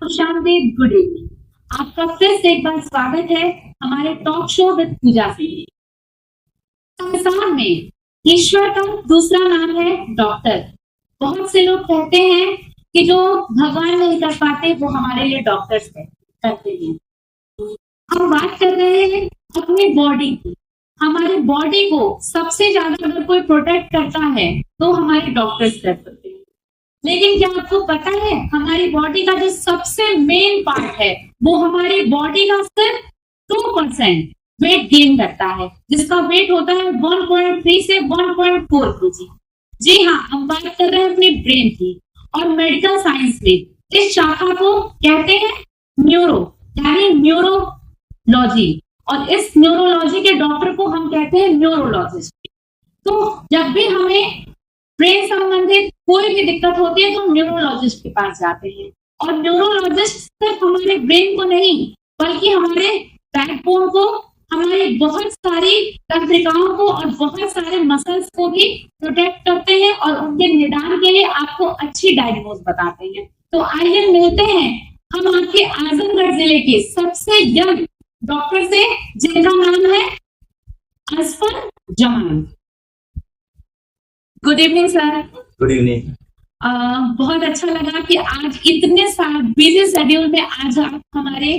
खुशामदीद, good evening. आपका फिर से एक बार स्वागत है हमारे टॉक शो विद पूजा सिंह। संसार में ईश्वर का दूसरा नाम है डॉक्टर। बहुत से लोग कहते हैं कि जो भगवान नहीं कर पाते वो हमारे लिए डॉक्टर्स करते हैं। हम बात कर रहे हैं अपनी बॉडी की। हमारी बॉडी को सबसे ज्यादा अगर कोई प्रोटेक्ट करता है तो हमारे डॉक्टर्स कर सकते हैं। लेकिन क्या आपको पता है हमारी बॉडी का जो सबसे मेन पार्ट है वो हमारी बॉडी का सिर्फ 2% वेट गेन करता है, जिसका वेट होता है 1.3 से 1.4 kg। जी हाँ, हम बात कर रहे हैं अपनी ब्रेन की। और मेडिकल साइंस में इस शाखा को कहते हैं न्यूरो, यानी न्यूरोलॉजी। और इस न्यूरोलॉजी के डॉक्टर को हम कहते हैं न्यूरोलॉजिस्ट। तो जब भी हमें ब्रेन संबंधित कोई भी दिक्कत होती है तो हम न्यूरोलॉजिस्ट के पास जाते हैं। और न्यूरोलॉजिस्ट सिर्फ हमारे ब्रेन को नहीं बल्कि हमारे बैकबोन को, हमारी बहुत सारी तंत्रिकाओं को और बहुत सारे मसल्स को भी प्रोटेक्ट करते हैं और उनके निदान के लिए आपको अच्छी डायग्नोज बताते हैं। तो आइए मिलते हैं हम आपके आजमगढ़ जिले के सबसे यंग डॉक्टर से, जिनका नाम है Asfar Zaman. Good evening sir. Good evening. बहुत अच्छा लगा कि आज इतने बिजी शेड्यूल में आज आप हमारे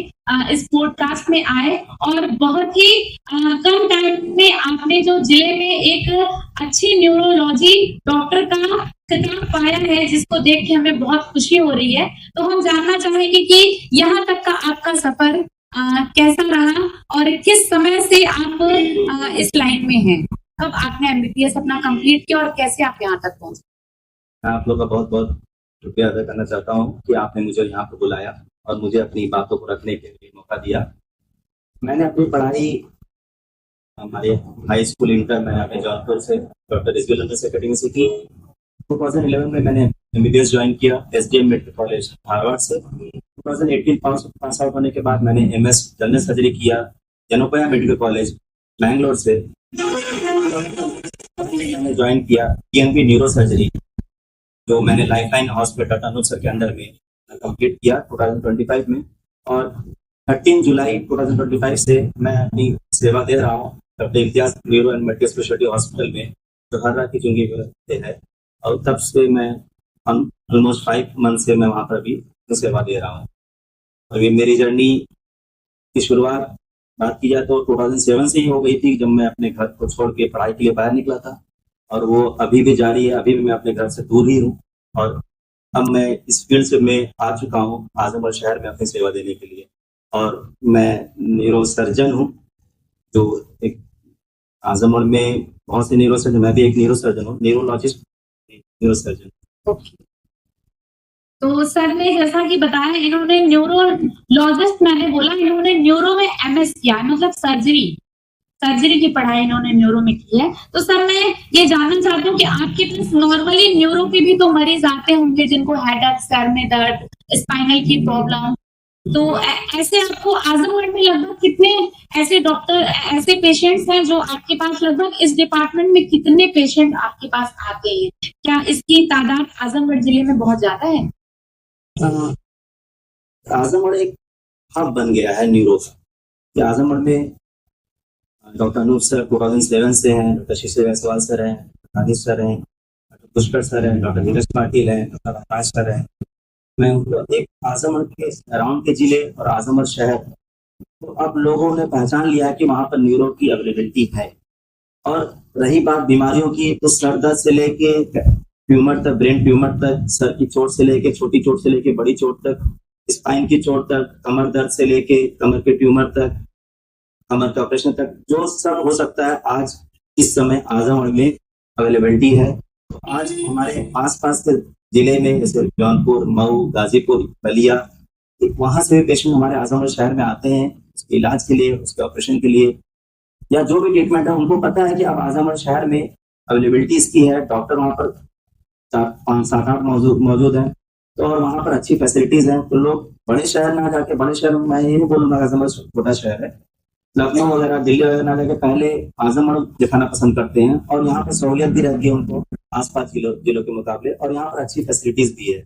इस पॉडकास्ट में आए और बहुत ही कम टाइम में आपने जो जिले में एक अच्छी न्यूरोलॉजी डॉक्टर का खिताब पाया है, जिसको देख के हमें बहुत खुशी हो रही है। तो हम जानना चाहेंगे कि यहाँ तक का आपका सफर कैसा रहा और किस समय से आप इस लाइन में हैं, कब आपने एमबीबीएस अपना कंप्लीट किया और कैसे आप यहाँ तक पहुंचे? मैं आप लोग का बहुत बहुत शुक्रिया अदा करना चाहता हूँ कि आपने मुझे यहाँ पर बुलाया और मुझे अपनी बातों को रखने के लिए मौका दिया। मैंने अपनी पढ़ाई हमारे हाई स्कूल इंटर में यहाँ पे जौनपुर से डॉक्टर रिजवी लंदन से कटिंग से की। 2011 में मैंने एमबीबीएस ज्वाइन किया एसडीएम मेडिकल कॉलेज हार्वर्ड से। 2018 पास आउट होने के बाद मैंने एमएस जनरल सर्जरी किया जनोपया मेडिकल कॉलेज बैंगलोर से। मैंने ज्वाइन किया पीएनबी न्यूरो सर्जरी, जो मैंने लाइफलाइन हॉस्पिटल अनूप सर के अंदर में कंप्लीट किया 2025 में। और 13 जुलाई 2025 से मैं अपनी सेवा दे रहा हूँ doctor Imtiaz neuro and multi speciality hospital में, जो हर्रा की चुंगी है। और तब से मैं ऑलमोस्ट 5 मंथ से मैं वहाँ पर भी सेवा दे रहा हूँ। और ये मेरी जर्नी की शुरुआत बात की जाए तो 2007 से ही हो गई थी, जब मैं अपने घर को छोड़ के पढ़ाई के लिए बाहर निकला था। और वो अभी भी जारी है, अभी भी मैं अपने घर से दूर ही हूँ। और अब मैं इस फील्ड से मैं आ चुका हूँ आजमगढ़ शहर में अपनी सेवा देने के लिए। और मैं न्यूरो सर्जन हूँ, जो एक आजमगढ़ में बहुत से न्यूरो सर्जन, मैं भी एक न्यूरो सर्जन हूँ, न्यूरोलॉजिस्ट न्यूरो सर्जन। तो सर ने जैसा कि बताया, इन्होंने न्यूरोलॉजिस्ट, मैंने बोला इन्होंने न्यूरो में एमएस किया, मतलब सर्जरी की पढ़ाई इन्होंने न्यूरो में की है। तो सर मैं ये जानना चाहती हूँ कि आपके पास नॉर्मली न्यूरो के भी तो मरीज आते होंगे जिनको हेडेक, सर में दर्द, स्पाइनल की प्रॉब्लम। तो ऐसे आपको आजमगढ़ में लगभग कितने ऐसे डॉक्टर, ऐसे पेशेंट्स हैं जो आपके पास, लगभग इस डिपार्टमेंट में कितने पेशेंट आपके पास आते हैं? क्या इसकी तादाद आजमगढ़ जिले में बहुत ज्यादा है? आजमगढ़ एक हब बन गया है न्यूरो का। आजमगढ़ में डॉक्टर अनूप सर 2007 से हैं, डॉक्टर शिशिर जायसवाल सर हैं, राजेश सर हैं, डॉक्टर पुष्कर सर हैं, डॉक्टर नीरज पाटिल हैं, डॉक्टर आकाश सर हैं। मैं एक आजमगढ़ के अराउंड के जिले और आजमगढ़ शहर, तो अब लोगों ने पहचान लिया कि वहाँ पर न्यूरो की अवेलेबिलिटी है। और रही बात बीमारियों की, तो सर दर्द से लेके ट्यूमर तक, ब्रेन ट्यूमर तक, सर की चोट से लेके, छोटी चोट से लेके बड़ी चोट तक, स्पाइन की चोट तक, कमर दर्द से लेके कमर के ट्यूमर तक, कमर के ऑपरेशन तक, जो सब हो सकता है आज इस समय आजमगढ़ में अवेलेबिलिटी है। तो आज हमारे आसपास के जिले में जैसे जौनपुर, मऊ, गाजीपुर, बलिया, वहां से भी पेशेंट हमारे आजमगढ़ शहर में आते हैं उसके इलाज के लिए, उसके ऑपरेशन के लिए, या जो भी ट्रीटमेंट है। उनको पता है कि अब आजमगढ़ शहर में अवेलेबिलिटी इसकी है, डॉक्टर वहाँ पर 4-5-7-8 मौजूद हैं, तो और वहाँ पर अच्छी फैसिलिटीज हैं। तो लोग बड़े शहर ना जाके, बड़े शहर में मैं ये नहीं बोलूंगा आजमगढ़ छोटा शहर है, लखनऊ वगैरह, दिल्ली वगैरह ना जाके पहले आजमगढ़ दिखाना पसंद करते हैं। और यहाँ पर सहूलियत भी रहती है उनको आसपास जिलों के मुकाबले, और यहाँ पर अच्छी फैसिलिटीज भी है।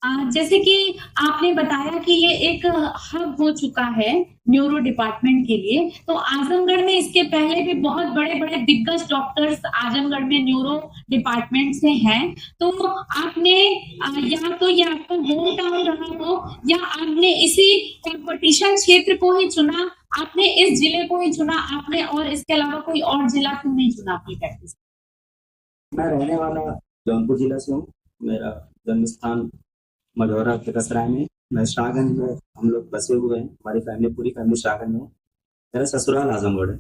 जैसे कि आपने बताया कि ये एक हब हो चुका है न्यूरो डिपार्टमेंट के लिए, तो आजमगढ़ में इसके पहले भी बहुत बड़े-बड़े दिग्गज डॉक्टर्स आजमगढ़ में न्यूरो डिपार्टमेंट से हैं। तो आपने या तो ये आपका होम टाउन रहा हो या आपने इसी कॉम्पिटिशन क्षेत्र को ही चुना, आपने इस जिले को ही चुना, आपने और इसके अलावा कोई और जिला क्यों नहीं चुना अपनी प्रैक्टिस? मैं रहने वाला जौनपुर जिला से हूँ। मेरा जन्म स्थान मझौरा के कसराय में। मैं शाहगंज में हम लोग बसे हुए हैं। हमारी फैमिली पूरी फैमिली शाहगंज में है। मेरा ससुराल आजमगढ़ है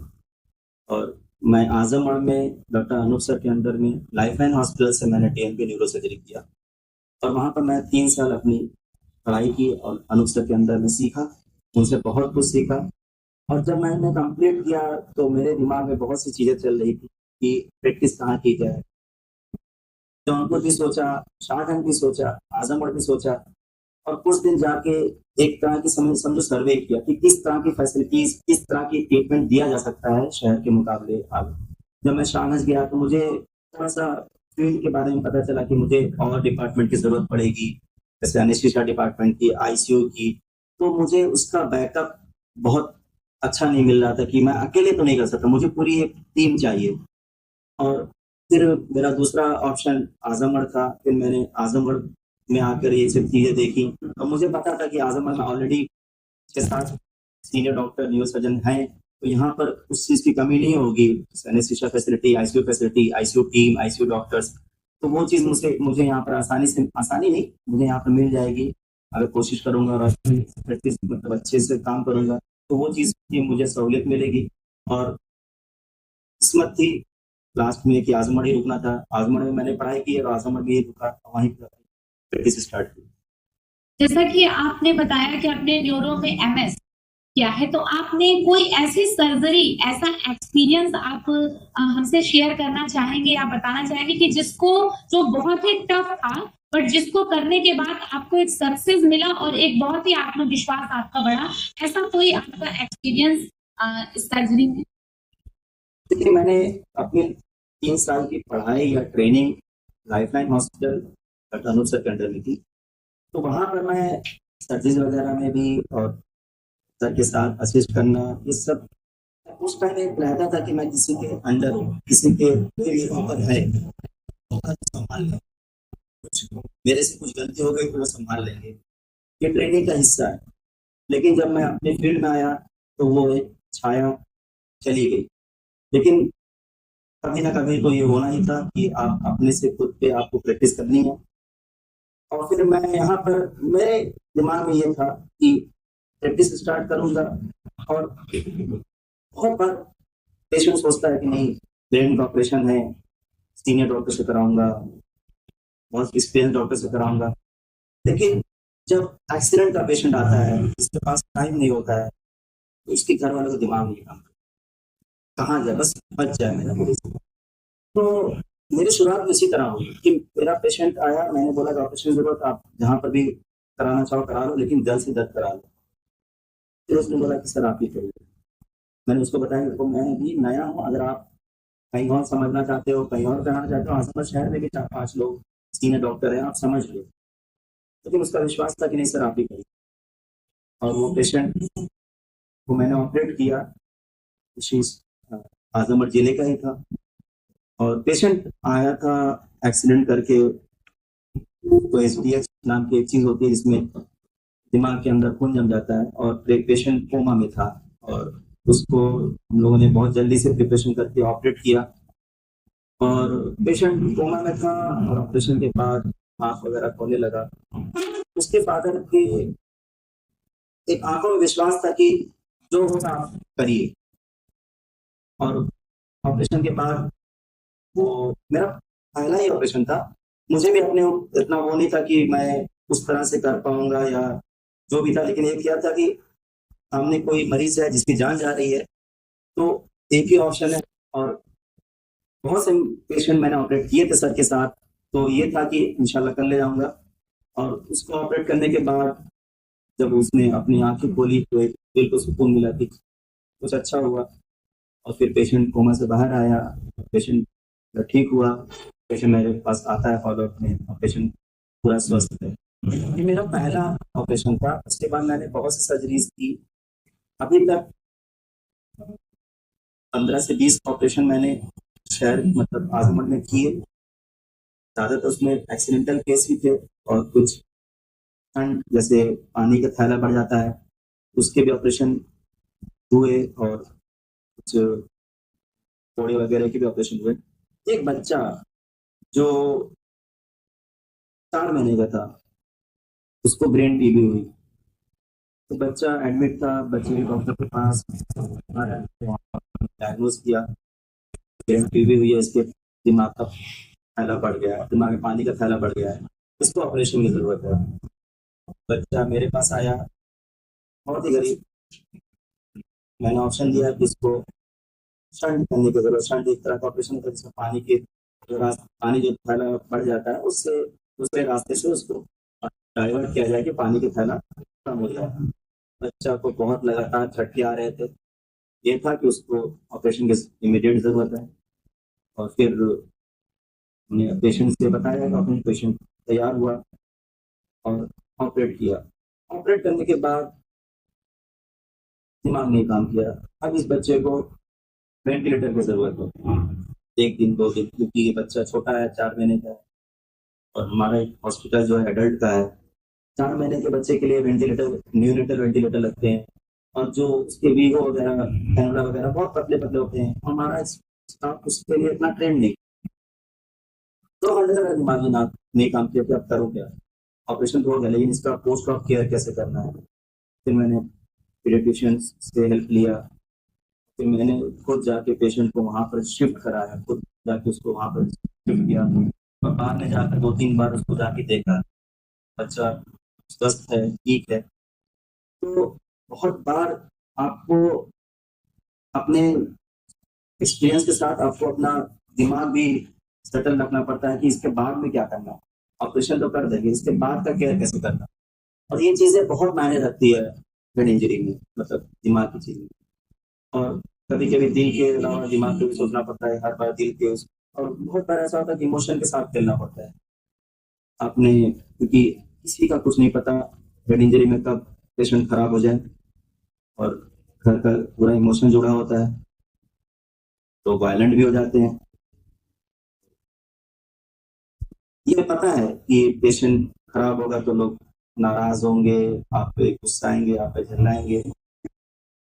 और मैं आजमगढ़ में डॉक्टर अनूप सर के अंडर में लाइफलाइन हॉस्पिटल से मैंने टीएमपी न्यूरो सर्जरी किया और वहाँ पर मैं 3 साल अपनी पढ़ाई की और अनूप सर के अंदर में सीखा। उनसे बहुत कुछ सीखा और जब मैंने कंप्लीट किया तो मेरे दिमाग में बहुत सी चीज़ें चल रही थी कि प्रैक्टिस कहाँ की जाए। जौनपुर भी सोचा, शाहगंज भी सोचा, आजमगढ़ भी सोचा और कुछ दिन जाके एक तरह की समझो सर्वे किया कि किस तरह की फैसिलिटीज, किस तरह की ट्रीटमेंट दिया जा सकता है शहर के मुकाबले आगे। जब मैं शाहगंज गया तो मुझे थोड़ा सा फील्ड के बारे में पता चला कि मुझे और डिपार्टमेंट की जरूरत पड़ेगी, जैसे एनेस्थीसिया डिपार्टमेंट की, आईसीयू की। तो मुझे उसका बैकअप बहुत अच्छा नहीं मिल रहा था कि मैं अकेले तो नहीं कर सकता, मुझे पूरी एक टीम चाहिए। और फिर मेरा दूसरा ऑप्शन आजमगढ़ था। फिर मैंने आजमगढ़ में आकर ये सब चीज़ें देखी और मुझे पता था कि आजमगढ़ में already 6-7 senior doctor neuro surgeon हैं, तो यहाँ पर उस चीज़ की कमी नहीं होगी। Anaesthesia facility, facility, ICU team, ICU doctors, तो वो चीज़ मुझे यहाँ पर आसानी नहीं, मुझे यहाँ पर मिल जाएगी अगर कोशिश करूँगा और प्रैक्टिस मतलब अच्छे से काम करूँगा तो वो चीज़ की मुझे सहूलियत मिलेगी। और किस्मत थी लास्ट में कि आजमगढ़ ही रुकना था। आजमगढ़ में मैंने पढ़ाई की और आजमगढ़ में ही रुका, वहीं प्रैक्टिस स्टार्ट की। जैसा कि आपने बताया कि आपने न्यूरो में एमएस किया है, तो आपने कोई ऐसी सर्जरी, ऐसा एक्सपीरियंस आप हमसे शेयर करना चाहेंगे या बताना चाहेंगे कि जिसको जो बहुत ही टफ था बट जिसको करने के बाद आपको एक सक्सेस मिला और एक बहुत ही आत्मविश्वास आपका बढ़ा, ऐसा कोई आपका एक्सपीरियंस इस सर्जरी में? देखिए, मैंने अपनी 3 साल की पढ़ाई या training lifeline hospital doctor Anoop sir के अंडर में की, तो वहाँ पर मैं सर्जरीज वगैरह में भी और सर के साथ असिस्ट करना, ये सब उस टाइम एक रहता था कि मैं किसी के अंडर हूँ, किसी के कोई ऊपर है, होगा तो संभाल लें। कुछ मेरे से कुछ गलती हो गई तो वो संभाल लेंगे, ये ट्रेनिंग का हिस्सा है। लेकिन जब मैं अपने फील्ड में आया तो वो एक छाया चली गई। लेकिन कभी ना कभी तो ये होना ही था कि आप अपने से खुद पे आपको प्रैक्टिस करनी है। और फिर मैं यहाँ पर मेरे दिमाग में ये था कि प्रैक्टिस स्टार्ट करूँगा और बहुत बार पेशेंट सोचता है कि नहीं, ब्रेन का ऑपरेशन है, सीनियर डॉक्टर से कराऊंगा, बहुत एक्सपीरियंस डॉक्टर से कराऊंगा। लेकिन जब एक्सीडेंट का पेशेंट आता है जिसके पास टाइम नहीं होता है तो उसके घर वालों का दिमाग नहीं काम करता, कहाँ जाए, बस बच जाए मेरा पुलिस। तो मेरी शुरुआत इसी तरह हुई कि मेरा पेशेंट आया, मैंने बोला कि ऑपरेशन की जरूरत, आप जहाँ पर भी कराना चाहो करा लो, लेकिन जल्द से जल्द करा लो। फिर उसने बोला कि सर आप ही करिए। मैंने उसको बताया कि मैं भी नया हूँ, अगर आप कहीं और समझना चाहते हो, कहीं और कराना चाहते हो, आसपास शहर में भी 4-5 लोग सीनियर डॉक्टर हैं, आप समझ लो। लेकिन उसका विश्वास था कि नहीं सर आप ही करिए। और वो पेशेंट को मैंने ऑपरेट किया, आजमगढ़ जिले का ही था और पेशेंट आया था एक्सीडेंट करके। तो एसडीएक्स नाम की एक चीज होती है जिसमें दिमाग के अंदर खून जम जाता है और एक पेशेंट कोमा में था और उसको हम लोगों ने बहुत जल्दी से प्रिपरेशन करके ऑपरेट किया और पेशेंट कोमा में था और ऑपरेशन के बाद आंख वगैरह खोलने लगा। उसके फादर के एक आंखों में विश्वास था कि जो होगा आप करिए। और ऑपरेशन के बाद वो मेरा पहला ही ऑपरेशन था, मुझे भी अपने इतना वो नहीं था कि मैं उस तरह से कर पाऊंगा या जो भी था, लेकिन ये किया था कि सामने कोई मरीज है जिसकी जान जा रही है तो एक ही ऑप्शन है। और बहुत से पेशेंट मैंने ऑपरेट किए थे सर के साथ, तो ये था कि इंशाल्लाह कर ले जाऊंगा। और उसको ऑपरेट करने के बाद जब उसने अपनी आंखें खोली तो एक दिल को सुकून मिला कि कुछ अच्छा हुआ। और फिर पेशेंट कोमा से बाहर आया, पेशेंट ठीक हुआ, पेशेंट मेरे पास आता है फॉलोअप में और पेशेंट पूरा स्वस्थ है। ये मेरा पहला ऑपरेशन था। उसके बाद मैंने बहुत सी सर्जरीज की। अभी तक 15 से 20 ऑपरेशन मैंने शहर मतलब आजमगढ़ में किए। ज्यादातर उसमें एक्सीडेंटल केस भी थे और कुछ ठंड जैसे पानी का थैला बढ़ जाता है उसके भी ऑपरेशन हुए और कुछ फोड़े वगैरह के भी ऑपरेशन हुए। एक बच्चा जो 4 महीने का था उसको ब्रेन टीबी हुई। तो बच्चा एडमिट था, बच्चे के डॉक्टर के पास डायग्नोज किया ब्रेन टीबी हुई है, इसके दिमाग का थैला बढ़ गया है, दिमाग में पानी का थैला बढ़ गया है, इसको ऑपरेशन की जरूरत है। बच्चा मेरे पास आया बहुत ही गरीब। मैंने ऑप्शन दिया कि इसको शंट करने की जरूरत। शंट एक तरह का ऑपरेशन होता है जिसमें पानी के पानी जो थैला बढ़ जाता है उससे दूसरे रास्ते से उसको डाइवर्ट किया जाए कि पानी के थैला कम हो जाए। बच्चा को बहुत लगातार झटके आ रहे थे। ये था कि उसको ऑपरेशन की इमीडिएट जरूरत है। और फिर हमने पेशेंट से बताया कि ऑपरेशन पेशेंट तैयार हुआ और ऑपरेट किया। ऑपरेट करने के बाद दिमाग नहीं काम किया। अब इस बच्चे को वेंटिलेटर की जरूरत है, 1 दिन 2 दिन, क्योंकि ये बच्चा छोटा है, 4 महीने का है और हमारा एक हॉस्पिटल जो है एडल्ट का है। 4 महीने के बच्चे के लिए वेंटिलेटर, न्यूनेटल वेंटिलेटर लगते हैं और जो उसके वीगो वगैरह कैमरा वगैरह बहुत पतले पतले होते हैं। हमारा स्टाफ उसके लिए इतना ट्रेंड नहीं। तो हर जगह दिमागी ना नहीं काम किया कि अब करो क्या। ऑपरेशन तो हो गया लेकिन इसका पोस्ट ऑफ केयर कैसे करना है। फिर मैंने पीडियाट्रिशियन से हेल्प लिया। फिर मैंने खुद जाके पेशेंट को वहाँ पर शिफ्ट कराया, खुद जाके उसको वहाँ पर शिफ्ट किया और बाद में जाकर 2-3 बार उसको जाके देखा, बच्चा स्वस्थ है, ठीक है। तो बहुत बार आपको अपने एक्सपीरियंस के साथ आपको अपना दिमाग भी सेटल रखना पड़ता है कि इसके बाद में क्या करना। ऑपरेशन तो कर देंगे, इसके बाद का केयर कैसे करना। और ये चीजें बहुत मायने रखती है ब्रेन इंजरी में, मतलब दिमाग की चीजें। और कभी कभी दिल के अलावा दिमाग को भी सोचना पड़ता है, हर बार दिल के और बहुत बार ऐसा होता है कि इमोशन के साथ खेलना पड़ता है आपने, क्योंकि किसी का कुछ नहीं पता ब्रेन इंजरी में कब पेशेंट खराब हो जाए और घर का पूरा इमोशन जुड़ा होता है तो वायलेंट भी हो जाते हैं। ये पता है कि पेशेंट खराब होगा तो लोग नाराज होंगे, आप पे गुस्साएंगे, आप पे झल्लाएंगे,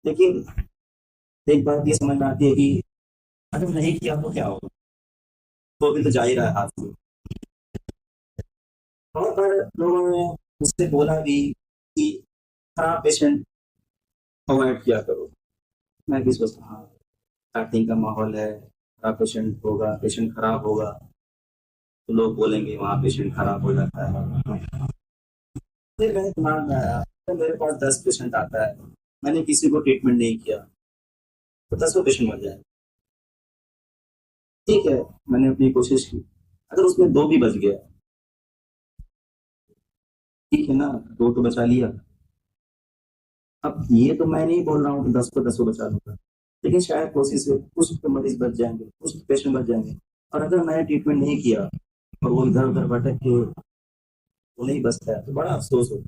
लेकिन एक बात ये समझ में आती है कि अगर नहीं किया तो क्या होगा, तो भी तो जा ही रहा है हाथ से। बहुत बार लोगों ने मुझसे बोला भी कि खराब पेशेंट अवॉइड किया करो। मैं भी सोचता हाँ, स्टार्टिंग का माहौल है, खराब पेशेंट होगा, पेशेंट खराब होगा तो लोग बोलेंगे वहाँ पेशेंट खराब हो जाता है। फिर मेरे दिमाग में आया तो मेरे पास 10 पेशेंट आता है, मैंने किसी को ट्रीटमेंट नहीं किया तो 10 पेशेंट मर जाए। ठीक है, मैंने अपनी कोशिश की, अगर उसमें 2 भी बच गया ठीक है ना, 2 तो बचा लिया। अब ये तो मैं नहीं बोल रहा हूँ कि 10 को 10 बचा लूंगा, लेकिन शायद कोशिश से कुछ तो मरीज बच जाएंगे, कुछ पेशेंट बच जाएंगे। और अगर मैंने ट्रीटमेंट नहीं किया और वो इधर उधर भटक के वो नहीं बचता है तो बड़ा अफसोस होता है।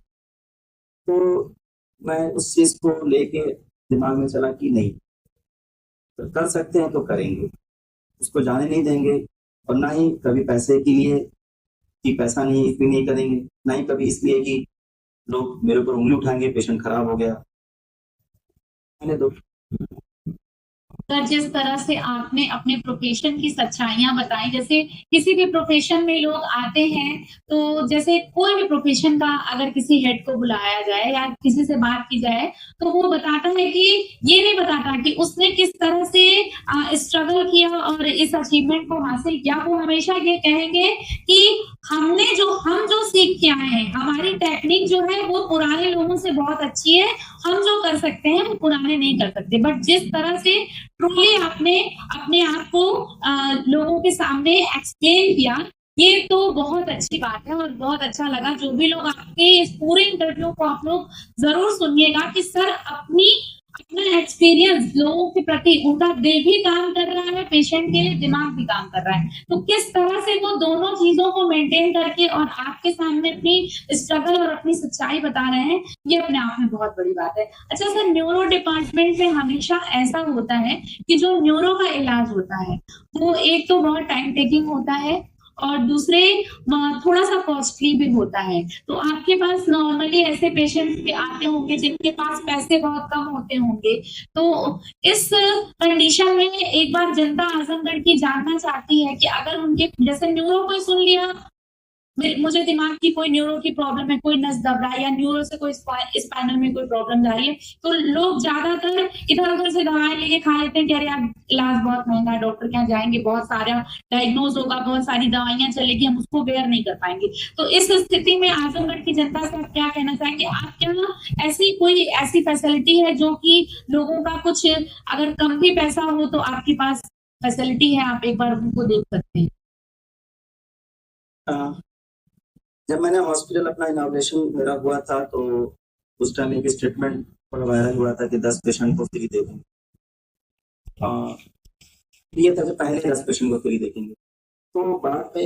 तो मैं उस चीज को लेके दिमाग में चला कि नहीं, तो कर सकते हैं तो करेंगे, उसको जाने नहीं देंगे। और ना ही कभी पैसे के लिए कि पैसा नहीं है इसलिए नहीं करेंगे, ना ही कभी इसलिए कि लोग मेरे ऊपर उंगली उठाएंगे पेशेंट खराब हो गया। मैंने तो सर, जिस तरह से आपने अपने प्रोफेशन की सच्चाइयां बताई, जैसे किसी भी प्रोफेशन में लोग आते हैं तो जैसे कोई भी प्रोफेशन का अगर किसी हेड को बुलाया जाए या किसी से बात की जाए तो वो बताता है कि ये नहीं बताता कि उसने किस तरह से स्ट्रगल किया और इस अचीवमेंट को हासिल किया। वो हमेशा ये कहेंगे कि हम जो सीख के आए हैं, हमारी टेक्निक जो है वो पुराने लोगों से बहुत अच्छी है, हम जो कर सकते हैं वो पुराने नहीं कर सकते। बट जिस तरह से ट्रूली आपने अपने आप को लोगों के सामने एक्सप्लेन किया, ये तो बहुत अच्छी बात है और बहुत अच्छा लगा। जो भी लोग आपके इस पूरे इंटरव्यू को आप लोग जरूर सुनिएगा कि सर अपनी अपना एक्सपीरियंस लोगों के प्रति, उनका दिल भी काम कर रहा है, पेशेंट के लिए दिमाग भी काम कर रहा है, तो किस तरह से वो दोनों चीजों को मेंटेन करके और आपके सामने अपनी स्ट्रगल और अपनी सच्चाई बता रहे हैं, ये अपने आप में बहुत बड़ी बात है। अच्छा सर, न्यूरो डिपार्टमेंट में हमेशा ऐसा होता है कि जो न्यूरो का इलाज होता है वो एक तो बहुत टाइम टेकिंग होता है और दूसरे थोड़ा सा कॉस्टली भी होता है। तो आपके पास नॉर्मली ऐसे पेशेंट्स भी आते होंगे जिनके पास पैसे बहुत कम होते होंगे, तो इस कंडीशन में एक बार जनता आजमगढ़ की जानना चाहती है कि अगर उनके जैसे न्यूरो को सुन लिया, मुझे दिमाग की कोई न्यूरो की प्रॉब्लम है, कोई नस दब रहा है या न्यूरो से कोई स्पाइनल में कोई प्रॉब्लम जा रही है, तो लोग ज्यादातर इधर उधर से दवाएं लेके खा लेते हैं कि अरे यार इलाज बहुत महंगा है, डॉक्टर के यहाँ जाएंगे, बहुत सारा डायग्नोज होगा, बहुत सारी दवाइयां चलेगी, हम उसको बेयर नहीं कर पाएंगे। तो इस स्थिति में आजमगढ़ की जनता से आप क्या कहना चाहेंगे? आप क्या ऐसी कोई ऐसी फैसिलिटी है जो कि लोगों का कुछ अगर कम भी पैसा हो तो आपके पास फैसिलिटी है, आप एक बार उनको देख सकते हैं? जब मैंने हॉस्पिटल अपना इनॉग्रेशन मेरा हुआ था तो उस टाइम एक स्टेटमेंट थोड़ा वायरल हुआ था कि 10 पेशेंट को फ्री दे देंगे। ये था कि पहले 10 पेशेंट को फ्री देखेंगे। तो बाद में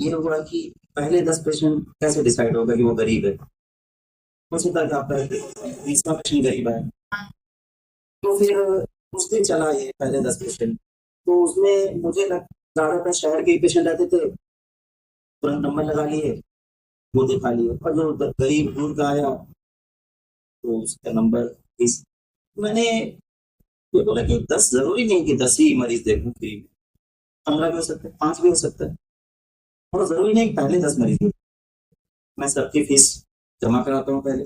ये हुआ कि पहले 10 पेशेंट कैसे डिसाइड होगा कि वो गरीब है? हो सकता है कि आपका 20वां पेशेंट गरीब है, तो फिर उस दिन चला ये पहले 10 पेशेंट, तो उसमें मुझे ज्यादातर शहर के ही पेशेंट रहते थे, तुरंत नंबर लगा लिए, वो दिखा लिए, और जो गरीब दूर का आया तो उसका नंबर 20। मैंने ये बोला कि 10 जरूरी नहीं कि 10 ही मरीज देखूं फ्री में, 15 भी हो सकता है, 5 भी हो सकता है, और जरूरी नहीं कि पहले 10 मरीज देखूं। मैं सबकी फीस जमा कराता हूँ, पहले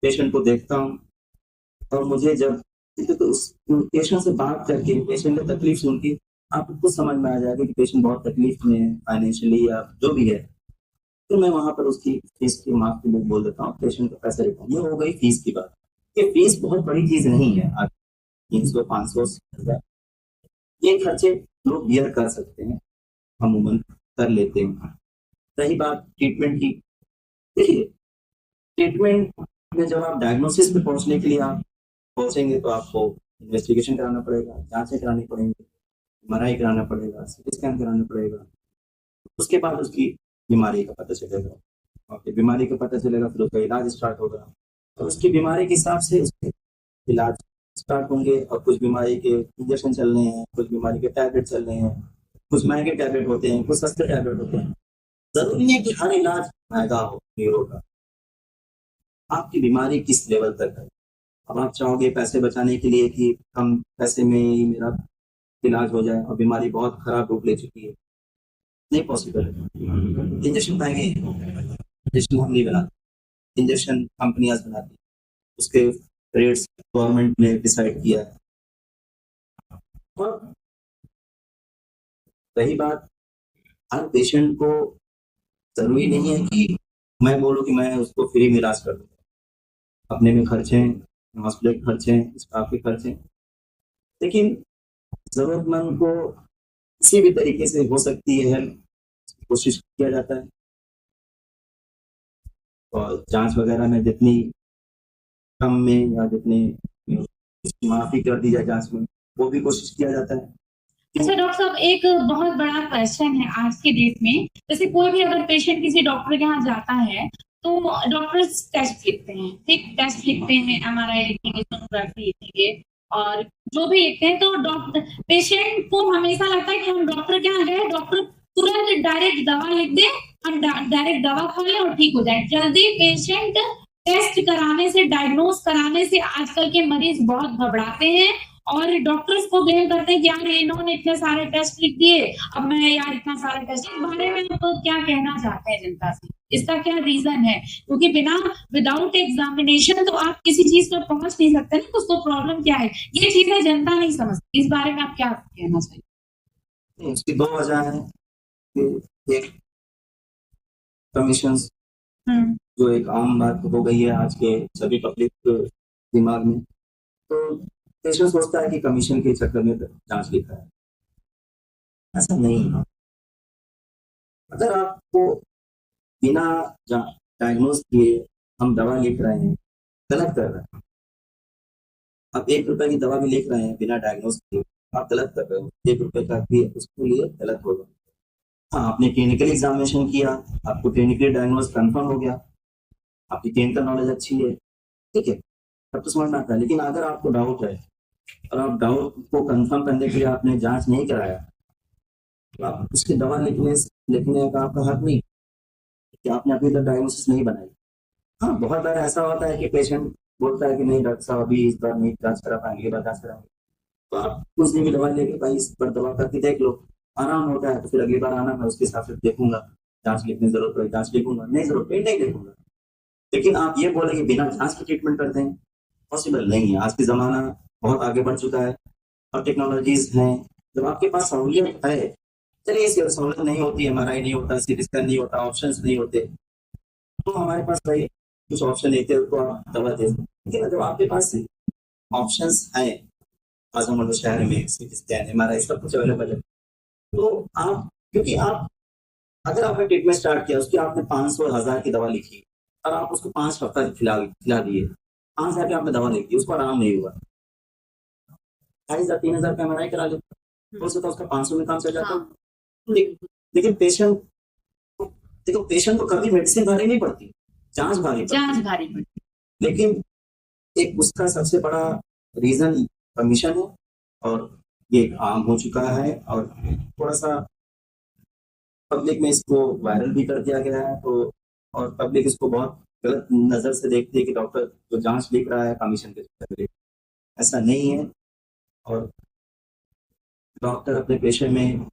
पेशेंट को देखता हूँ, और मुझे जब तो उस पेशेंट से बात करके पेशेंट की तकलीफ सुन के आपको समझ में आ जाएगा कि पेशेंट बहुत तकलीफ में है, फाइनेंशियली या जो भी है, तो मैं वहां पर उसकी फीस की माफ के लिए बोल देता हूँ, पेशेंट को पैसे देता हूँ। ये हो गई फीस की बात। ये फीस बहुत बड़ी चीज नहीं है, आप 300, 500, 1000 ये खर्चे लोग बियर कर सकते हैं, अमूमन कर लेते हैं। रही बात ट्रीटमेंट की, देखिए ट्रीटमेंट में जब आप डायग्नोसिस पे पहुंचने के लिए आप पहुंचेंगे तो आपको इन्वेस्टिगेशन कराना पड़ेगा, जांचें करानी पड़ेंगी, एमआरआई कराना पड़ेगा, सीटी स्कैन कराना पड़ेगा, उसके बाद उसकी बीमारी का पता चलेगा, और फिर बीमारी का पता चलेगा फिर उसका इलाज स्टार्ट होगा, और उसकी बीमारी के हिसाब से उसके इलाज स्टार्ट होंगे। और कुछ बीमारी के इंजेक्शन चल रहे हैं, कुछ बीमारी के टैबलेट चल रहे हैं, कुछ महंगे टैबलेट होते हैं, कुछ सस्ते टैबलेट होते हैं। जरूरी नहीं है कि हर इलाज महंगा हो, हीरो का। आपकी बीमारी किस लेवल तक है? अब आप चाहोगे पैसे बचाने के लिए कि कम पैसे में ही मेरा इलाज हो जाए, और बीमारी बहुत खराब रूप ले चुकी है, नहीं पॉसिबल है। इंजेक्शन महंगे, इंजेक्शन हम नहीं बनाते, इंजेक्शन कंपनियां बनाती, उसके रेट्स गवर्नमेंट ने डिसाइड किया है। और रही बात, हर पेशेंट को जरूरी नहीं है कि मैं बोलूँ कि मैं उसको फ्री में इलाज कर दूंगा। अपने में खर्चे हैं, हॉस्पिटल के खर्चे हैं, स्टाफ के खर्चे हैं, लेकिन जरूरतमंद को किसी भी तरीके से हो सकती है हेल्प, कोशिश किया जाता है, और जांच वगैरह में जितनी कम में या जितने माफी कर दी जाए जांच में, वो भी कोशिश किया जाता है। अच्छा डॉक्टर साहब, एक बहुत बड़ा क्वेश्चन है आज के डेट में, जैसे कोई भी अगर पेशेंट किसी डॉक्टर के यहाँ जाता है तो डॉक्टर टेस्ट लिखते हैं, ठीक, टेस्ट लिखते हैं, एमआरआई लिखेंगे, सोनोग्राफी लिखेंगे, और जो भी लिखते हैं, तो डॉक्टर पेशेंट को हमेशा लगता है कि हम डॉक्टर के यहाँ गए, डॉक्टर तुरंत डायरेक्ट दवा लिख दे, हम डायरेक्ट दवा खा लें और ठीक हो जाए। जल्दी पेशेंट टेस्ट कराने से, डायग्नोज कराने से आजकल के मरीज बहुत घबराते हैं और डॉक्टर्स को ब्लेम करते हैं कि यार इन्होंने इतने सारे टेस्ट लिख दिए, अब मैं यार इतना सारा टेस्ट, इस बारे में आप क्या कहना चाहते हैं जनता से? इसका क्या रीजन है? क्योंकि बिना विदाउट एग्जामिनेशन तो आप किसी चीज पर पहुंच नहीं सकते ना, उसको प्रॉब्लम क्या है, ये चीजें जनता नहीं समझती। इस बारे में आप क्या कहना चाहिए? उसकी दो वजह है, एक कमीशन, जो एक आम बात हो गई है आज के सभी पब्लिक दिमाग में, तो पेशेंट सोचता है कि कमीशन के चक्कर में जांच लिखा है। ऐसा नहीं है। अगर आपको बिना डायग्नोज किए हम दवा लिख रहे हैं, गलत कर रहे हैं। आप 1 रुपए की दवा भी लिख रहे हैं बिना डायग्नोज किए, आप गलत कर रहे हो। 1 रुपए का भी उसके लिए गलत होगा। हाँ, आपने क्लिनिकल एग्जामिनेशन किया, आपको क्लिनिकली डायग्नोज कंफर्म हो गया, आपकी क्लिनिकल नॉलेज अच्छी है, ठीक है, तब तो समझ में आता है। लेकिन अगर आपको डाउट है और आप डाउट को कंफर्म करने के लिए आपने जांच नहीं कराया, तो आप उसकी दवा लिखने का आपका हक नहीं, कि आपने अभी तक डायग्नोसिस नहीं बनाई। हाँ, बहुत बार ऐसा होता है कि पेशेंट बोलता है कि नहीं डॉक्टर साहब अभी इस बार नहीं जांच करा पाएंगे, अगली बार जांच कराएंगे। तो आप कुछ दिन की दवा लेके भाई इस पर दवा करके देख लो, आराम होता है तो फिर अगली बार आना, मैं उसके हिसाब से देखूंगा, जांच लिखने की जरूरत पड़े जांच लिखूंगा, नहीं जरूरत पड़े नहीं लिखूंगा। लेकिन आप ये बोले कि बिना जांच के ट्रीटमेंट करते हैं, पॉसिबल नहीं है। आज के जमाना बहुत आगे बढ़ चुका है और टेक्नोलॉजीज हैं। जब आपके पास सहूलियत है, चलिए सहूलियत नहीं होती, एमआरआई नहीं होता, सीटी स्कैन नहीं होता, ऑप्शंस नहीं होते, तो हमारे पास भाई कुछ ऑप्शन लेते हैं तो आप दवा दे सकते। लेकिन जब आपके पास ऑप्शंस हैं, आजमगढ़ शहर में सीटी स्कैन एमआरआई सब कुछ अवेलेबल है, तो आप, क्योंकि आप, अगर आपने ट्रीटमेंट स्टार्ट किया, उसकी आपने 500 1000 की दवा लिखी और आप उसको 5 हफ्ता खिला दिए, 5 हजार की आपने दवा लिखी, उसको आराम नहीं हुआ, 2,500 3,000 का एमआरआई करा लेते, हो सकता है उसका 500 में काम चल जाता। हाँ, लेकिन पेशेंट, देखो पेशेंट को कभी मेडिसिन भारी नहीं पड़ती, जांच भारी पड़ती, जांच भारी पड़ती। लेकिन एक उसका सबसे बड़ा रीजन कमीशन है, और ये आम हो चुका है, और थोड़ा सा पब्लिक में इसको वायरल भी कर दिया गया है, तो और पब्लिक इसको बहुत गलत नजर से देखती है कि डॉक्टर जो जांच लिख रहा है कमीशन के चक्कर में। ऐसा नहीं है, और डॉक्टर अपने पेशे में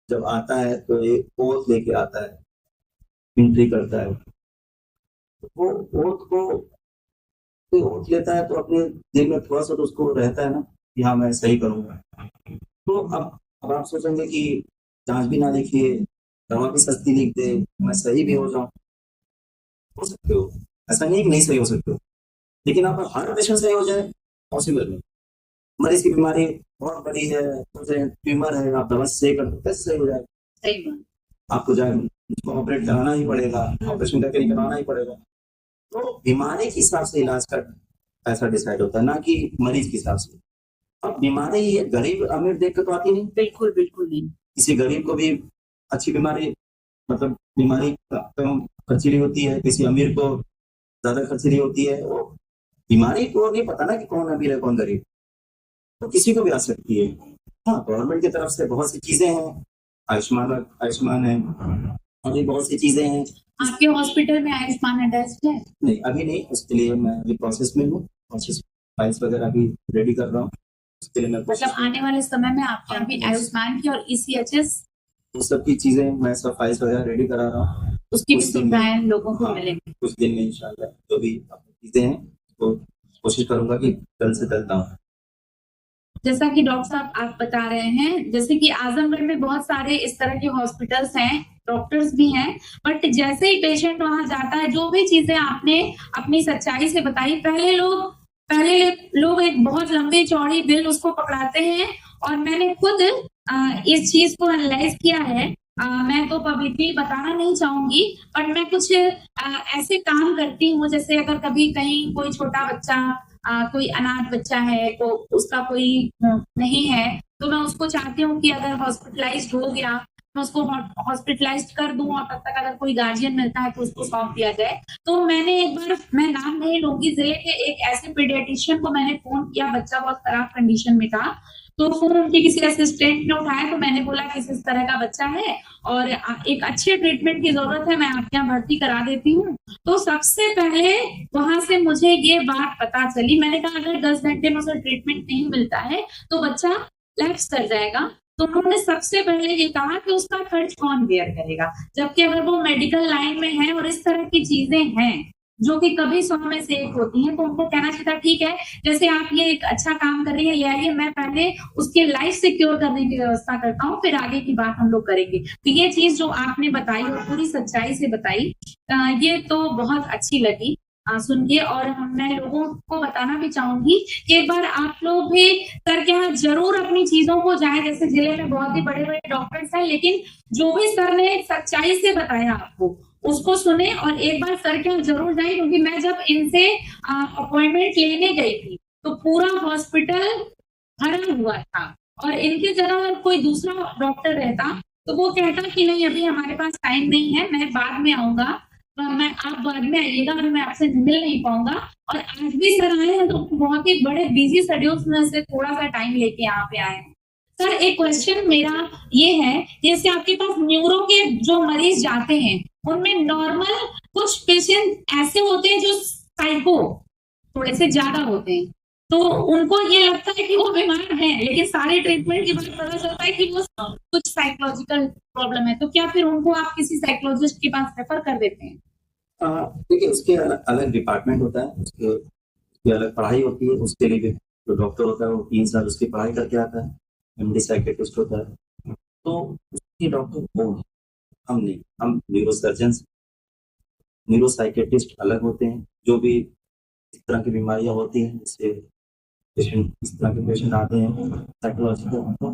जब आता है तो एक ओथ लेके आता है, एंट्री करता है, तो वो ओथ को कोई ओथ लेता है तो अपने दिल में थोड़ा सा तो उसको रहता है ना कि हाँ मैं सही करूंगा। तो अब आप सोचेंगे कि जांच भी ना लिखिए, दवा भी सस्ती लिख दे, मैं सही भी हो जाऊं, हो सकते हो, ऐसा नहीं कि नहीं सही हो सकते हो, लेकिन आप हर पेशेंट सही हो जाए, पॉसिबल नहीं। मरीज की बीमारी बहुत बड़ी है, ट्यूमर है, आप दवा से सही कर दो, कैसे सही हो जाए? सही बात। आपको जाए उसको ऑपरेट कराना ही पड़ेगा, ऑपरेशन करके कराना ही पड़ेगा। तो बीमारी के हिसाब से इलाज का पैसा डिसाइड होता है, ना कि मरीज के हिसाब से। अब बीमारी ये गरीब अमीर देख के तो आती नहीं, बिल्कुल बिल्कुल नहीं। किसी गरीब को भी अच्छी बीमारी, मतलब बीमारी कम खर्चीली होती है, किसी अमीर को ज्यादा खर्चीली होती है। वो बीमारी को नहीं पता ना कि कौन अमीर है कौन गरीब, तो किसी को भी आ सकती है। हाँ, गवर्नमेंट की तरफ से बहुत सी चीजें हैं, आयुष्मान है, और भी बहुत सी चीजें हैं। आपके हॉस्पिटल में आयुष्मान अटैच्ड है? नहीं, अभी नहीं, उसके लिए मैं अभी प्रोसेस में हूँ, प्रोसेस फाइल्स वगैरह अभी रेडी कर रहा हूँ, उसके लिए मैं मतलब आने वाले समय में आपके यहाँ भी आयुष्मान की और ECHS उस सब की चीजें, मैं सब फाइल्स वगैरह रेडी करा रहा हूँ, उसकी भी सुविधाएं लोगों को हाँ, मिलेंगी कुछ दिन में इंशाल्लाह जो भी चीजें हैं तो कोशिश करूंगा कि जल्द से जल्द आऊँ। जैसा कि डॉक्टर साहब आप बता रहे हैं, जैसे कि आजमगढ़ में बहुत सारे इस तरह के हॉस्पिटल्स हैं, डॉक्टर्स भी हैं, बट जैसे ही पेशेंट वहां जाता है, जो भी चीजें आपने अपनी सच्चाई से बताई, पहले लोग एक बहुत लंबी चौड़ी बिल उसको पकड़ाते हैं, और मैंने खुद इस चीज को एनालाइज किया है। मैं तो पब्लिकली बताना नहीं चाहूंगी, बट मैं कुछ ऐसे काम करती हूँ, जैसे अगर कभी कहीं कोई छोटा बच्चा, कोई अनाथ बच्चा है, तो उसका कोई नहीं है, तो मैं उसको चाहती हूँ कि अगर हॉस्पिटलाइज्ड हो गया, मैं उसको हॉस्पिटलाइज्ड कर दूं, और तब तक अगर कोई गार्जियन मिलता है तो उसको सौंप दिया जाए। तो मैंने एक बार, मैं नाम नहीं लूंगी, जिले के एक ऐसे पीडियाट्रिशियन को मैंने फोन किया, बच्चा बहुत खराब कंडीशन में था, तो फोन उनके किसी असिस्टेंट ने उठाया, तो मैंने बोला कि इस तरह का बच्चा है और एक अच्छे ट्रीटमेंट की जरूरत है, मैं आपके यहाँ भर्ती करा देती हूँ। तो सबसे पहले वहां से मुझे ये बात पता चली, मैंने कहा अगर 10 घंटे में उसे ट्रीटमेंट नहीं मिलता है तो बच्चा लैप्स कर जाएगा। तो उन्होंने सबसे पहले ये कहा कि उसका खर्च कौन बेयर करेगा, जबकि अगर वो मेडिकल लाइन में है और इस तरह की चीजें हैं जो कि कभी 100 में से एक होती हैं, तो उनको कहना चाहिए था ठीक है, जैसे आप ये एक अच्छा काम कर रही है, ये आइए, मैं पहले उसके लाइफ सिक्योर करने की व्यवस्था करता हूँ, फिर आगे की बात हम लोग करेंगे। तो ये चीज जो आपने बताई और पूरी सच्चाई से बताई, ये तो बहुत अच्छी लगी सुन के। और मैं लोगों को बताना भी चाहूंगी कि एक बार आप लोग भी सर के यहाँ जरूर अपनी चीजों को जाए, जैसे जिले में बहुत ही बड़े बड़े डॉक्टर्स हैं, लेकिन जो भी सर ने सच्चाई से बताया आपको, उसको सुने और एक बार सर के यहाँ जरूर जाए, क्योंकि मैं जब इनसे अपॉइंटमेंट लेने गई थी तो पूरा हॉस्पिटल भरा हुआ था और इनके जगह कोई दूसरा डॉक्टर रहता तो वो कहता कि नहीं अभी हमारे पास टाइम नहीं है, मैं बाद में आऊंगा, मैं आप बाद में आइएगा, अभी मैं आपसे मिल नहीं पाऊंगा। और आज भी सर आए हैं तो बहुत ही बड़े बिजी शेड्यूल्स में से थोड़ा सा टाइम लेके यहाँ पे आए हैं। सर एक क्वेश्चन मेरा ये है, जैसे आपके पास न्यूरो के जो मरीज जाते हैं उनमें नॉर्मल कुछ पेशेंट ऐसे होते हैं जो साइको थोड़े से ज्यादा होते हैं, तो उनको ये लगता है कि वो बीमार हैं, लेकिन सारे ट्रीटमेंट के बाद पता चलता है कि वो कुछ साइकोलॉजिकल प्रॉब्लम है, तो क्या फिर उनको आप किसी साइकोलॉजिस्ट के पास रेफर कर देते हैं? देखिए उसके अलग डिपार्टमेंट होता है, उसकी अलग पढ़ाई होती है, उसके लिए जो डॉक्टर होता है वो 3 साल उसकी पढ़ाई करके आता है, एमडी साइकेट्रिस्ट होता है, तो उसके डॉक्टर वो हैं, हम नहीं, हम न्यूरोसर्जन, न्यूरोसाइकेट्रिस्ट अलग होते हैं। जो भी इस तरह की बीमारियां होती हैं, जैसे पेशेंट इस तरह के पेशेंट आते हैं साइकोलॉजिकल, तो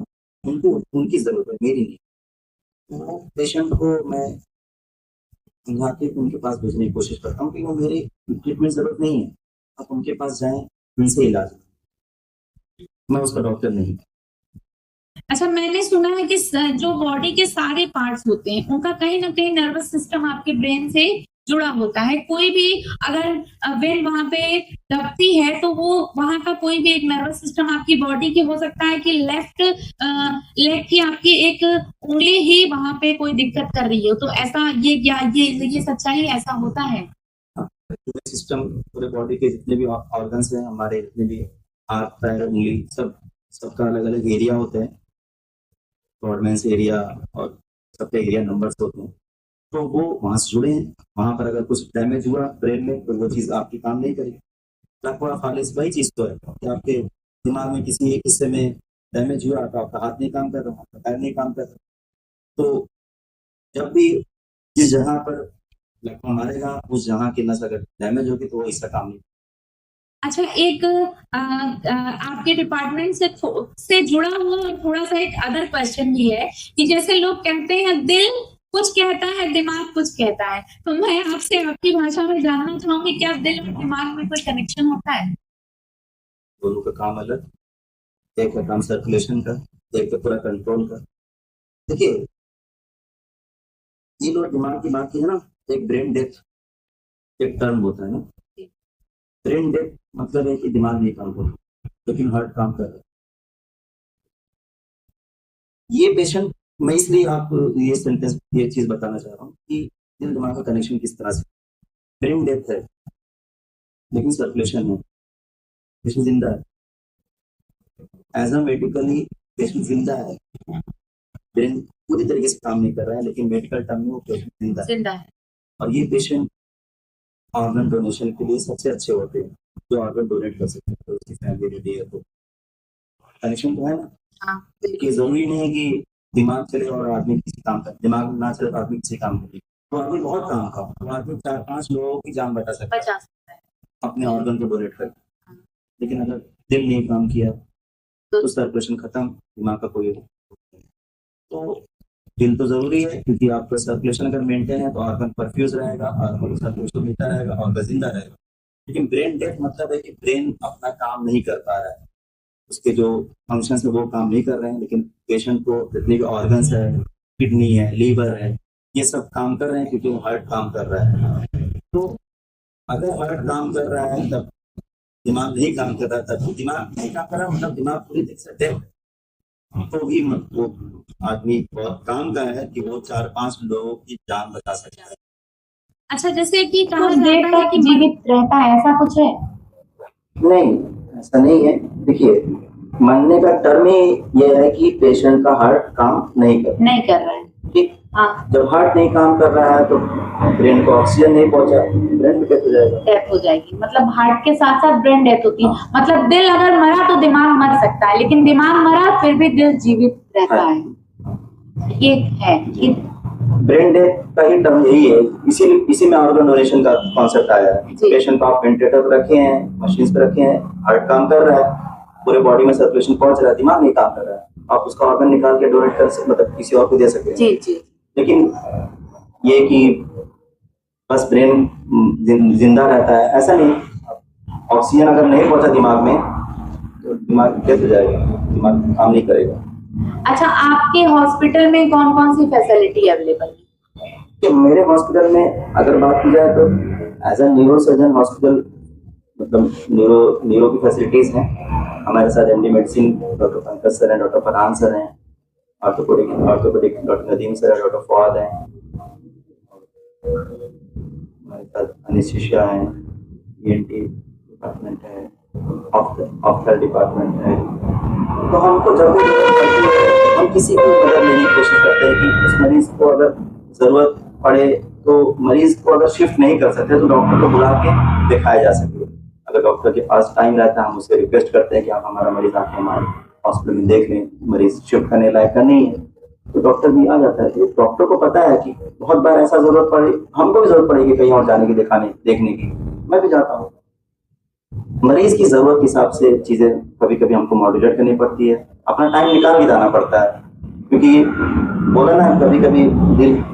उनको उनकी जरूरत है, मेरी नहीं। तो पेशेंट को मैं यहाँ के उनके पास भेजने की कोशिश करता हूँ कि वो मेरी ट्रीटमेंट जरूरत नहीं है, आप उनके पास जाएं, उनसे इलाज, मैं उसका डॉक्टर नहीं। अच्छा, मैंने सुना है कि जो बॉडी के सारे पार्ट्स होते हैं उनका कहीं ना कहीं नर्वस सिस्टम आपके ब्रेन से जुड़ा होता है। कोई भी अगर वेन वहां पे दबती है तो वो वहां का कोई भी एक नर्वस सिस्टम आपकी बॉडी की हो सकता है कि लेफ्ट लेग की आपकी एक उंगली ही वहां पे कोई दिक्कत कर रही हो, तो ऐसा ये सच्चाई ऐसा होता है? सिस्टम पूरे बॉडी के जितने भी ऑर्गन्स हैं हमारे, जितने भी हाथ पैर उंगली सबका अलग अलग एरिया होते हैं, गवर्नमेंट एरिया और सबके एरिया नंबर्स होते हैं, तो वो वहां से जुड़े हैं। वहां पर अगर कुछ डैमेज हुआ ब्रेन में तो वो चीज आपकी काम नहीं करेगी। लकवा खालिस वही चीज तो है कि आपके दिमाग में किसी एक हिस्से में डैमेज हुआ तो आपका हाथ नहीं काम कर रहा, आपका पैर नहीं काम कर रहा, तो जब भी जिस जगह पर लकवा मारेगा उस जगह की नस अगर डैमेज होगी तो वो इसका काम नहीं। अच्छा, एक आपके डिपार्टमेंट से जुड़ा हुआ थोड़ा सा एक अदर क्वेश्चन भी है कि जैसे लोग कहते हैं दिल कुछ कहता है दिमाग कुछ कहता है, तो मैं आपसे आपकी भाषा में जानना चाहूंगी क्या दिल और दिमाग में कोई कनेक्शन होता है? दोनों का काम अलग, एक का काम सर्कुलेशन का, एक का पूरा कंट्रोल का। देखिए दिल और दिमाग की बात की है ना, एक ब्रेन डेथ एक टर्म होता है ना, ब्रेन डेथ मतलब है कि दिमाग नहीं काम कर रहा लेकिन हार्ट काम कर रहा है। ये पेशेंट, मैं इसलिए आपको ये सेंटेंस ये चीज बताना चाह रहा हूँ कि दिल दिमाग का कनेक्शन किस तरह से, ब्रेन डेथ है लेकिन सर्कुलेशन है, पेशेंट जिंदा है, एज अ मेडिकली पेशेंट जिंदा है, ब्रेन पूरी तरीके से काम नहीं कर रहा है लेकिन मेडिकल टर्म में वो पेशेंट जिंदा है। और ये पेशेंट ऑर्गन डोनेशन के लिए सबसे अच्छे होते हैं, जो ऑर्गन डोनेट कर सकते हैं, तो उसकी फैमिली रेडी है, तो कनेक्शन तो है ना। ये जरूरी नहीं है कि दिमाग चले और आदमी किसी काम करे, दिमाग ना चले तो आदमी किसी काम करे, तो आदमी बहुत काम का, तो आदमी 4-5 लोगों की जान बचा सकता है अपने ऑर्गन को डोनेट करके। लेकिन अगर दिल नहीं काम किया तो सर्कुलेशन खत्म, दिमाग का कोई, तो दिल तो जरूरी है क्योंकि आपका सर्कुलेशन अगर मेंटेन है तो ऑर्गन परफ्यूज रहेगा, ऑर्गन सर्कुलेशन मिलता रहेगा, ऑर्गन जिंदा रहेगा। लेकिन ब्रेन डेथ मतलब है कि ब्रेन अपना काम नहीं कर पा रहा है, उसके जो फंक्शन है वो काम नहीं कर रहे हैं, लेकिन पेशेंट को जितने भी ऑर्गन्स है, किडनी है, लीवर है, ये सब काम कर रहे हैं क्योंकि वो हार्ट काम कर रहा है। तो अगर हार्ट काम कर रहा है तब दिमाग नहीं काम कर रहा, तब दिमाग नहीं काम कर रहा मतलब दिमाग पूरी तरह से डेड, तो भी वो आदमी बहुत काम का है कि वो 4-5 लोगों की जान बचा सकता है। अच्छा, जैसे कि कुछ देर तक जीवित रहता है, ऐसा कुछ है? नहीं, ऐसा नहीं है। देखिए मरने का टर्म ही ये है कि पेशेंट का हार्ट काम नहीं कर रहा है। ठीक, हाँ, जब हार्ट नहीं काम कर रहा है तो ब्रेन को ऑक्सीजन नहीं पहुंचा, ब्रेन भी डेथ हो जाएगा, डेथ हो जाएगी। मतलब हार्ट के साथ साथ ब्रेन डेथ होती है। मतलब दिल अगर मरा तो दिमाग मर सकता है, लेकिन दिमाग मरा फिर भी दिल जीवित रहता है। ये है कि ब्रेन डेथ का ही टर्म यही है, इसी में ऑर्गन डोनेशन का कॉन्सेप्ट आया है। पेशेंट को आप वेंटिलेटर पर रखे हैं, मशीन पर रखे हैं, हार्ट काम कर रहा है, पूरे बॉडी में सर्कुलेशन पहुंच रहा है, दिमाग नहीं काम कर रहा है, आप उसका ऑर्गन निकाल के डोनेट कर सकते, मतलब किसी और को दे सकते हैं। जी जी। लेकिन ये कि बस ब्रेन जिंदा रहता है ऐसा नहीं, ऑक्सीजन अगर नहीं पहुंचा दिमाग में तो दिमाग कैसे जाएगा, दिमाग काम नहीं करेगा। अच्छा, आपके हॉस्पिटल में कौन कौन सी फैसिलिटी अवेलेबल है? तो मेरे हॉस्पिटल में अगर बात की जाए तो as a neuro surgeon hospital, मतलब न्यूरो की फैसिलिटीज हैं। हमारे साथ MD medicine doctor Pankaj sir हैं, डॉक्टर फरहान सर हैं, ऑर्थोपेडिक डॉक्टर नदीम सर हैं, डॉक्टर फवाद हैं, हमारे साथ एनेस्थीसिया हैं, ईएनटी डिपार्टमेंट है, ऑप्थेल डिपार्टमेंट है। तो हमको जब भी जरूरत पड़ती है हम किसी की मदद लेने की कोशिश करते हैं कि उस मरीज को अगर जरूरत पड़े तो मरीज को अगर शिफ्ट नहीं कर सकते तो डॉक्टर को बुला के दिखाया जा सके। अगर डॉक्टर के पास टाइम रहता है हम उससे रिक्वेस्ट करते हैं कि आप हमारा मरीज आके हमारे हॉस्पिटल में देख लें, मरीज शिफ्ट करने लायक का नहीं है तो डॉक्टर भी आ जाता है। तो डॉक्टर को पता है कि बहुत बार ऐसा जरूरत पड़े, हमको भी जरूरत पड़ेगी कहीं और जाने की, देखने की, मैं भी जाता हूँ। मरीज की जरूरत के हिसाब से चीजें कभी कभी हमको मॉड्यूलेट करनी पड़ती है, अपना टाइम निकाल के जाना पड़ता है, क्योंकि बोला ना कभी कभी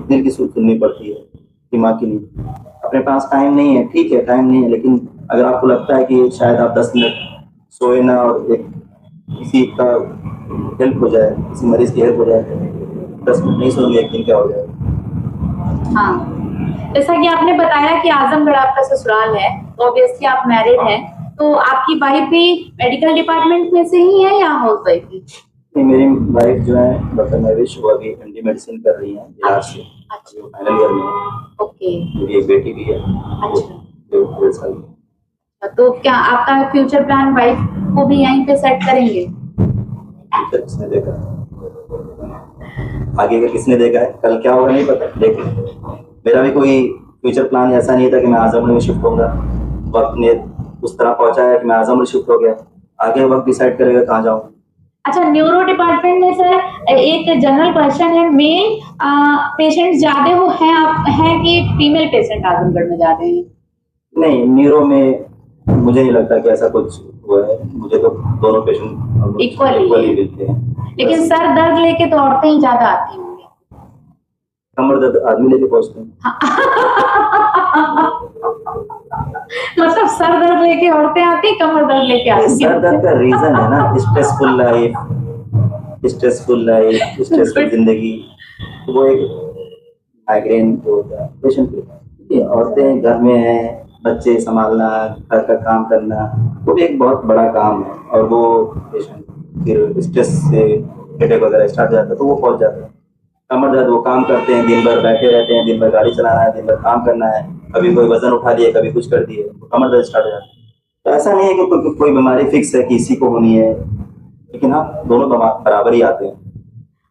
दिल की सुननी पड़ती है, दिमाग की नहीं। अपने पास टाइम नहीं है, ठीक है टाइम नहीं है, लेकिन अगर आपको लगता है कि शायद आप 10 मिनट सोए ना और एक किसी का हेल्प हो जाए, किसी मरीज की हेल्प हो जाए, 10 मिनट नहीं सोएंगे एक दिन क्या हो जाए। हाँ, जैसा कि आपने बताया कि आजमगढ़ आपका ससुराल है, तो ऑब्वियसली आप मैरिड हैं, तो आपकी वाइफ भी मेडिकल डिपार्टमेंट में से ही है या हाउस वाइफ है? नहीं, मेरी वाइफ जो है डॉक्टर महवेश, वो अभी एमडी मेडिसिन कर रही है बिहार से, अच्छा, फाइनल ईयर में है। ओके, मेरी एक बेटी भी है, अच्छा। 1.5 साल की। तो क्या आपका फ्यूचर प्लान वाइफ को भी यहीं पे सेट करेंगे? फ्यूचर किसने देखा, आगे का किसने देखा है, कल क्या होगा नहीं पता, लेकिन मेरा भी कोई फ्यूचर प्लान ऐसा नहीं था कि मैं आजमगढ़ में शिफ्ट होऊंगा। वक्त ने उस तरह पहुंचाया कि मैं आजमगढ़ शिफ्ट हो गया, आगे वक्त डिसाइड करेगा कहाँ जाऊँ। अच्छा, न्यूरो डिपार्टमेंट में सर एक जनरल क्वेश्चन है, मेल पेशेंट ज्यादा हो हैं कि फीमेल पेशेंट आजमगढ़ में ज्यादा हैं? नहीं, न्यूरो में मुझे नहीं लगता कि ऐसा कुछ हुआ है, मुझे तो दोनों पेशेंट इक्वली मिलते हैं। लेकिन सर दर्द लेके तो औरतें ही ज्यादा आती होंगी। कमर दर्द आदमी लेके पहुंचते हैं। मतलब सर दर्द लेके औरतें आती, कमर दर्द लेके आती। सर दर्द का रीजन है ना स्ट्रेसफुल लाइफ, स्ट्रेसफुल जिंदगी, वो एक माइग्रेन होता है पेशेंट के। औरतें घर में हैं, बच्चे संभालना, घर का काम करना, वो भी एक बहुत बड़ा काम है, और वो पेशेंट फिर स्ट्रेस से हेडेक वगैरह स्टार्ट हो जाता है तो वो पहुंच जाता है। कमर दर्द, वो काम करते हैं, दिन भर बैठे रहते हैं, दिन भर गाड़ी चलाना है, दिन भर काम करना है, कभी कोई वजन उठा लिए, कभी कुछ कर दिए, तो कमर दर्द स्टार्ट हो जाता है। तो ऐसा नहीं है कि कोई बीमारी फिक्स है कि इसी को होनी है, लेकिन हाँ दोनों बराबर ही आते हैं।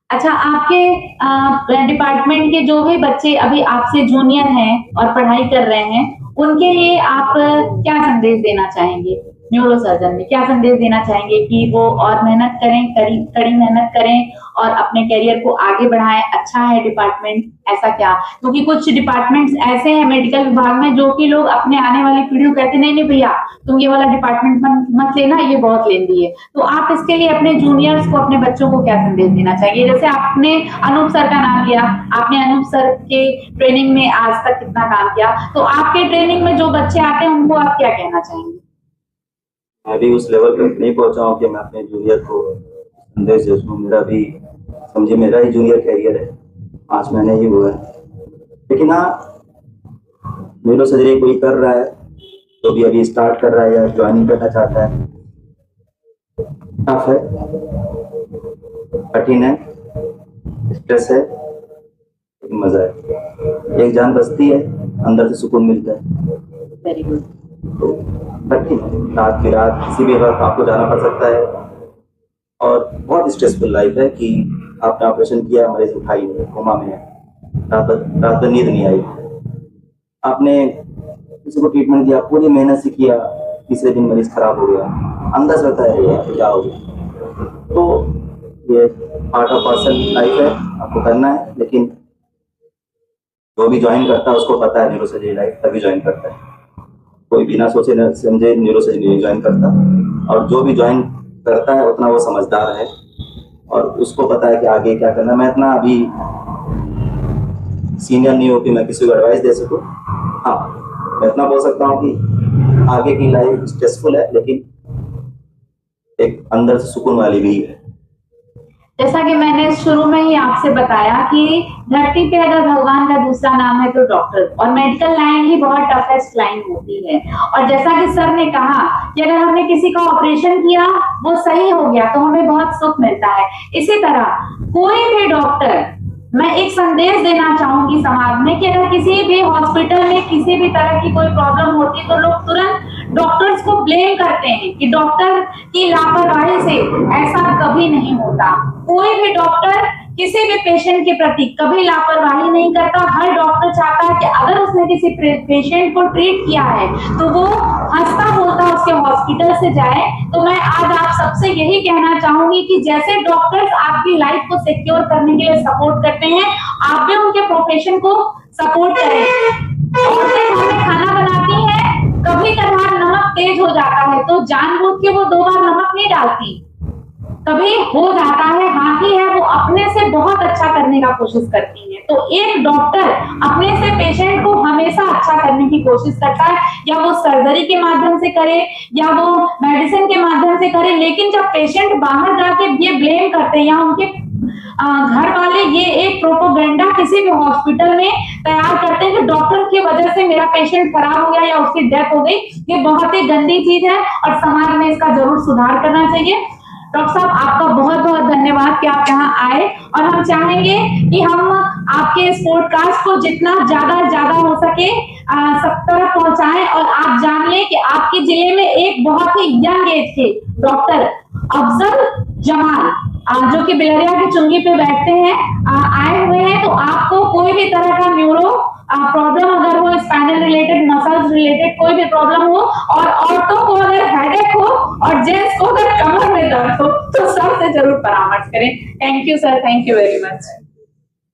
अच्छा, आपके डिपार्टमेंट के जो भी बच्चे अभी आपसे जूनियर हैं और पढ़ाई कर रहे हैं, उनके लिए आप क्या संदेश देना चाहेंगे? न्यूरो सर्जन में क्या संदेश देना चाहेंगे कि वो और मेहनत करें, कड़ी मेहनत करें और अपने करियर को आगे बढ़ाएं? अच्छा है डिपार्टमेंट, ऐसा क्या? क्योंकि कुछ डिपार्टमेंट्स ऐसे हैं मेडिकल विभाग में जो कि लोग अपने आने वाली पीढ़ी को कहते नहीं भैया तुम ये वाला डिपार्टमेंट मत लेना, ये बहुत लेंदी है। तो आप इसके लिए अपने जूनियर्स को, अपने बच्चों को क्या संदेश देना चाहिए? जैसे आपने अनूप सर का नाम लिया, आपने अनूप सर के ट्रेनिंग में आज तक कितना काम किया, तो आपके ट्रेनिंग में जो बच्चे आते हैं उनको आप क्या कहना चाहेंगे? मैं भी उस लेवल पर नहीं पहुंचा हूँ कि मैं अपने जूनियर को संदेश दे सकूं। मेरा भी समझे मेरा ही जूनियर कैरियर है, 5 महीने ही हुआ है, लेकिन हाँ न्यूरो सर्जरी कोई कर रहा है तो भी अभी स्टार्ट कर रहा है या ज्वाइनिंग करना चाहता है, टफ है, कठिन है, स्ट्रेस है, लेकिन मजा है। एक जान बचती है, अंदर से सुकून मिलता है। Very good. तो कठिन है, रात की रात किसी भी वक्त आपको जाना पड़ सकता है, और बहुत स्ट्रेसफुल लाइफ है कि आपने ऑपरेशन किया, मरीज उठाई नहीं, कोमा में है, रात भर नींद नहीं आई, आपने किसी को ट्रीटमेंट दिया, पूरी मेहनत से किया, तीसरे दिन मरीज खराब हो गया, अंदर से होता है यार क्या हो गया। तो ये पार्ट ऑफ पर्सन लाइफ है, आपको करना है, लेकिन जो भी ज्वाइन करता है उसको पता है न्यूरो सर्जरी लाइफ, तभी ज्वाइन करता है। कोई बिना सोचे न समझे न्यूरो सर्जरी नहीं ज्वाइन करता, और जो भी ज्वाइन करता है उतना वो समझदार है और उसको पता है कि आगे क्या करना। मैं इतना अभी सीनियर नहीं हूँ कि मैं किसी को एडवाइस दे सकूँ। हाँ, मैं इतना बोल सकता हूँ कि आगे की लाइफ स्ट्रेसफुल है, लेकिन एक अंदर से सुकून वाली भी है। जैसा कि मैंने शुरू में ही आपसे बताया कि धरती पे अगर भगवान का दूसरा नाम है तो डॉक्टर, और मेडिकल लाइन ही बहुत टफेस्ट लाइन होती है। और जैसा कि सर ने कहा कि अगर हमने किसी का ऑपरेशन किया, वो सही हो गया, तो हमें बहुत सुख मिलता है। इसी तरह कोई भी डॉक्टर, मैं एक संदेश देना चाहूंगी समाज में कि अगर किसी भी हॉस्पिटल में किसी भी तरह की कोई प्रॉब्लम होती है तो लोग तुरंत डॉक्टर्स को ब्लेम करते हैं कि डॉक्टर की लापरवाही से। ऐसा कभी नहीं होता। कोई भी डॉक्टर किसी भी पेशेंट के प्रति कभी लापरवाही नहीं करता। हर डॉक्टर चाहता है कि अगर उसने किसी पेशेंट को ट्रीट किया है तो वो हंसता बोलता उसके हॉस्पिटल से जाए। तो मैं आज आप सबसे यही कहना चाहूंगी कि जैसे डॉक्टर्स आपकी लाइफ को सिक्योर करने के लिए सपोर्ट करते हैं, आप भी उनके प्रोफेशन को सपोर्ट करें। औरतें घर में खाना बनाती हैं, कभी कभार नमक तेज हो जाता है तो जानबूझ के वो 2 बार नमक नहीं डालती। कभी हो जाता है, हाथी है, वो अपने से बहुत अच्छा करने का कोशिश करती है। तो एक डॉक्टर अपने से पेशेंट को हमेशा अच्छा करने की कोशिश करता है, या वो सर्जरी के माध्यम से करे या वो मेडिसिन के माध्यम से करे। लेकिन जब पेशेंट बाहर जाके ये ब्लेम करते हैं या उनके घर वाले ये एक प्रोपोगेंडा किसी भी हॉस्पिटल में तैयार करते हैं कि डॉक्टर की वजह से मेरा पेशेंट खराब हो गया या उसकी डेथ हो गई, ये बहुत ही गंदी चीज है और समाज में इसका जरूर सुधार करना चाहिए। डॉक्टर साहब, आपका बहुत बहुत धन्यवाद कि आप यहाँ आए, और हम चाहेंगे कि हम आपके इस पॉडकास्ट को जितना ज्यादा हो सके सब तरफ पहुंचाएं, और आप जान लें कि आपके जिले में एक बहुत ही यंग एज के डॉक्टर अफजल जमाल, जो कि बिलरिया की चुंगी पे बैठते हैं, आए हुए हैं। तो आपको कोई भी तरह का न्यूरो प्रॉब्लम अगर हो, स्पाइनल रिलेटेड, मसल्स रिलेटेड कोई भी प्रॉब्लम हो, और औरतों को अगर हेडेक हो और जेंट्स को अगर कमर में दर्द हो, तो सर से जरूर परामर्श करें। Thank you sir, thank you very much.